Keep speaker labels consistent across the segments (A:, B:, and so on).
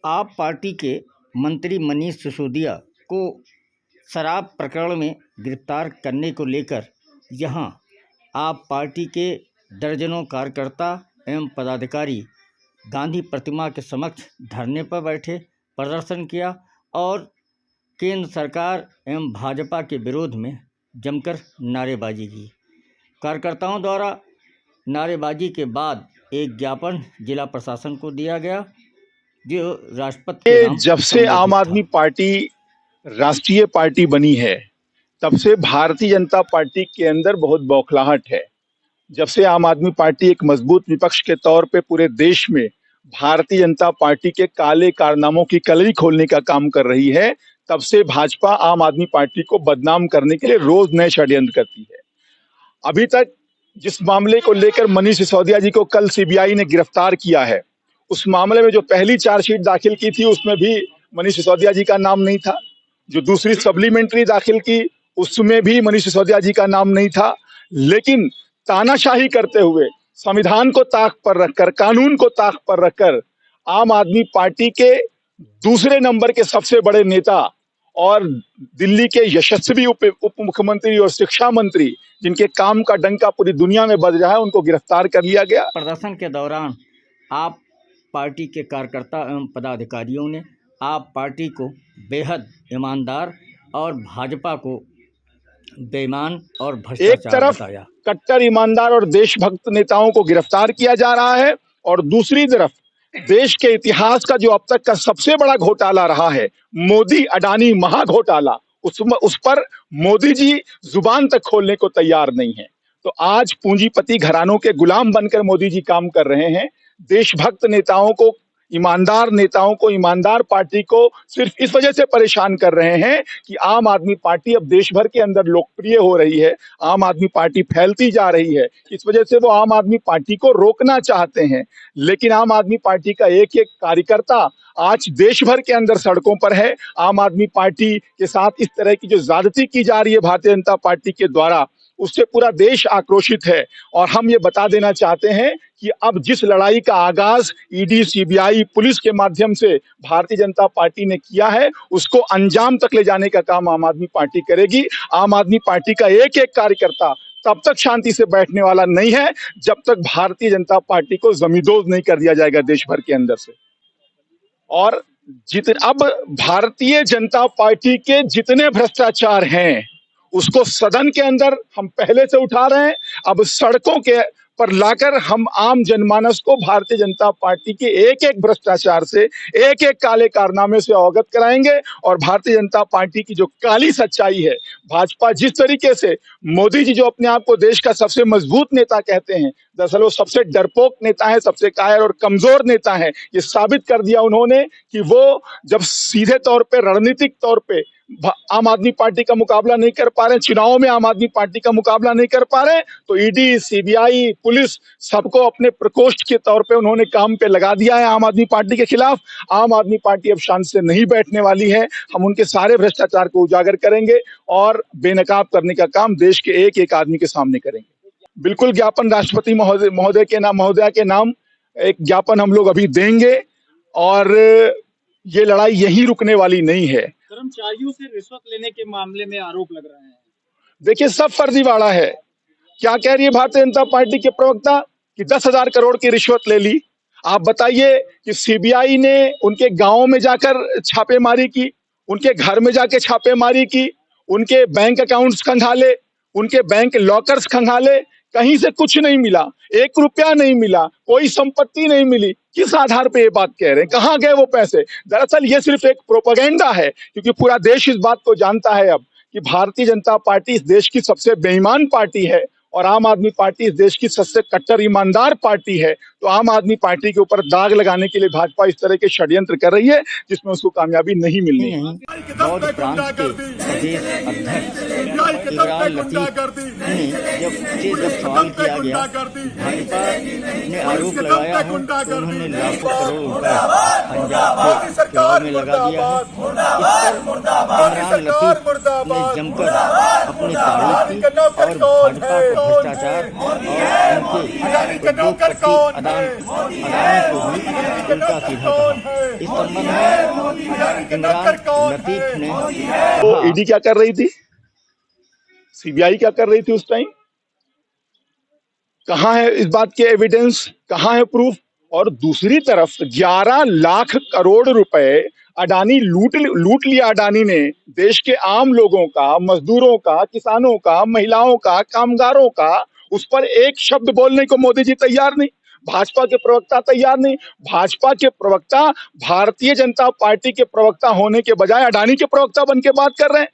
A: आप पार्टी के मंत्री मनीष सिसोदिया को शराब प्रकरण में गिरफ्तार करने को लेकर यहां आप पार्टी के दर्जनों कार्यकर्ता एवं पदाधिकारी गांधी प्रतिमा के समक्ष धरने पर बैठे, प्रदर्शन किया और केंद्र सरकार एवं भाजपा के विरोध में जमकर नारेबाजी की। कार्यकर्ताओं द्वारा नारेबाजी के बाद एक ज्ञापन जिला प्रशासन को दिया गया, जो राष्ट्रपति के नाम
B: जब से आम आदमी पार्टी राष्ट्रीय पार्टी बनी है, तब से भारतीय जनता पार्टी के अंदर बहुत बौखलाहट है। जब से आम आदमी पार्टी एक मजबूत विपक्ष के तौर पे पूरे देश में भारतीय जनता पार्टी के काले कारनामों की कलई खोलने का काम कर रही है, तब से भाजपा आम आदमी पार्टी को बदनाम करने के लिए रोज नए षड्यंत्र करती है। अभी तक जिस मामले को लेकर मनीष सिसोदिया जी को कल सीबीआई ने गिरफ्तार किया है, उस मामले में जो पहली चार्जशीट दाखिल की थी उसमें भी मनीष सिसोदिया जी का नाम नहीं था। जो दूसरी सप्लीमेंट्री दाखिल की उसमें भी मनीष सिसोदिया जी का नाम नहीं था। लेकिन तानाशाही करते हुए, संविधान को ताक पर रखकर, कानून को ताक पर रखकर आम आदमी पार्टी के दूसरे नंबर के सबसे बड़े नेता और दिल्ली के यशस्वी उप मुख्यमंत्री और शिक्षा मंत्री, जिनके काम का डंका पूरी दुनिया में बज रहा है, उनको गिरफ्तार कर लिया गया।
A: प्रदर्शन के दौरान आप पार्टी के कार्यकर्ता एवं पदाधिकारियों ने आप पार्टी को बेहद ईमानदार और भाजपा को बेईमान और भ्रष्टाचार बताया।
B: कट्टर ईमानदार और देशभक्त नेताओं को गिरफ्तार किया जा रहा है और दूसरी तरफ देश के इतिहास का जो अब तक का सबसे बड़ा घोटाला रहा है, मोदी अडानी महाघोटाला, उस पर मोदी जी जुबान तक खोलने को तैयार नहीं है। तो आज पूंजीपति घरानों के गुलाम बनकर मोदी जी काम कर रहे हैं। देशभक्त नेताओं को, ईमानदार नेताओं को, ईमानदार पार्टी को सिर्फ इस वजह से परेशान कर रहे हैं कि आम आदमी पार्टी अब देश भर के अंदर लोकप्रिय हो रही है, आम आदमी पार्टी फैलती जा रही है। इस वजह से वो आम आदमी पार्टी को रोकना चाहते हैं। लेकिन आम आदमी पार्टी का एक एक कार्यकर्ता आज देश भर के अंदर सड़कों पर है। आम आदमी पार्टी के साथ इस तरह की जो ज्यादती की जा रही है भारतीय जनता पार्टी के द्वारा, उससे पूरा देश आक्रोशित है। और हम ये बता देना चाहते हैं कि अब जिस लड़ाई का आगाज ईडी, सीबीआई, पुलिस के माध्यम से भारतीय जनता पार्टी ने किया है, उसको अंजाम तक ले जाने का काम आम आदमी पार्टी करेगी। आम आदमी पार्टी का एक एक कार्यकर्ता तब तक शांति से बैठने वाला नहीं है जब तक भारतीय जनता पार्टी को जमींदोज नहीं कर दिया जाएगा देश भर के अंदर से। और अब भारतीय जनता पार्टी के जितने भ्रष्टाचार हैं उसको सदन के अंदर हम पहले से उठा रहे हैं। अब सड़कों के पर लाकर हम आम जनमानस को भारतीय जनता पार्टी के एक एक भ्रष्टाचार से, एक एक काले कारनामे से अवगत कराएंगे। और भारतीय जनता पार्टी की जो काली सच्चाई है, भाजपा जिस तरीके से, मोदी जी जो अपने आप को देश का सबसे मजबूत नेता कहते हैं, दरअसल वो सबसे डरपोक नेता है, सबसे कायर और कमजोर नेता है। ये साबित कर दिया उन्होंने कि वो जब सीधे तौर पे, रणनीतिक तौर पे आम आदमी पार्टी का मुकाबला नहीं कर पा रहे, चुनावों में आम आदमी पार्टी का मुकाबला नहीं कर पा रहे, तो ईडी, सीबीआई, पुलिस सबको अपने प्रकोष्ठ के तौर पे उन्होंने काम पे लगा दिया है आम आदमी पार्टी के खिलाफ। आम आदमी पार्टी अब शांति से नहीं बैठने वाली है। हम उनके सारे भ्रष्टाचार को उजागर करेंगे और बेनकाब करने का काम देश के एक एक आदमी के सामने करेंगे। बिल्कुल, ज्ञापन राष्ट्रपति महोदया के नाम एक ज्ञापन हम लोग अभी देंगे और ये लड़ाई यहीं रुकने वाली नहीं है।
C: कर्मचारियों से रिश्वत लेने के मामले में आरोप लग रहे हैं।
B: देखिए, सब फर्जीवाड़ा है। क्या कह रही है भारतीय जनता पार्टी के प्रवक्ता कि 10,000 करोड़ की रिश्वत ले ली। आप बताइए कि सीबीआई ने उनके गांव में जाकर छापेमारी की, उनके घर में जाके छापेमारी की, उनके बैंक अकाउंट्स खंगाले, उनके बैंक लॉकर्स खंगाले, कहीं से कुछ नहीं मिला, 1 रुपया नहीं मिला, कोई संपत्ति नहीं मिली। किस आधार पे ये बात कह रहे हैं? कहाँ गए वो पैसे? दरअसल ये सिर्फ एक प्रोपेगेंडा है, क्योंकि पूरा देश इस बात को जानता है अब कि भारतीय जनता पार्टी इस देश की सबसे बेईमान पार्टी है और आम आदमी पार्टी इस देश की सबसे कट्टर ईमानदार पार्टी है। तो आम आदमी पार्टी के ऊपर दाग लगाने के लिए भाजपा इस तरह के षड्यंत्र कर रही है जिसमें उसको कामयाबी नहीं मिलनी है।
A: बौद्ध प्रांत के प्रदेश अध्यक्ष इमरान लतीफ ने जब सवाल किया गया, भाजपा ने आरोप लगाया है तो उन्होंने लाखों करोड़ रुपए पंजाब के चुनाव में लगा दिया है। इस पर इमरान लतीफ ने जमकर अपनी तारीफ की और भाजपा भ्रष्टाचार और उनके उद्योगपति अदानी को भी उल्टा सीधा कहा। इस संबंध में इमरान लतीफ ने
B: तो
A: कहा,
B: ईडी क्या कर रही थी, सीबीआई क्या कर रही थी उस टाइम? कहाँ है इस बात के एविडेंस, कहाँ है प्रूफ? और दूसरी तरफ 11 लाख करोड़ रुपए अडानी लूट लिया। अडानी ने देश के आम लोगों का, मजदूरों का, किसानों का, महिलाओं का, कामगारों का, उस पर एक शब्द बोलने को मोदी जी तैयार नहीं, भाजपा के प्रवक्ता तैयार नहीं। भाजपा के प्रवक्ता भारतीय जनता पार्टी के प्रवक्ता होने के बजाय अडानी के प्रवक्ता बन के बात कर रहे हैं।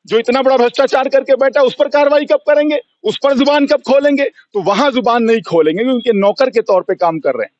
B: जो इतना बड़ा भ्रष्टाचार करके बैठा, उस पर कार्रवाई कब करेंगे, उस पर जुबान कब खोलेंगे? तो वहां जुबान नहीं खोलेंगे क्योंकि उनके नौकर के तौर पे काम कर रहे हैं।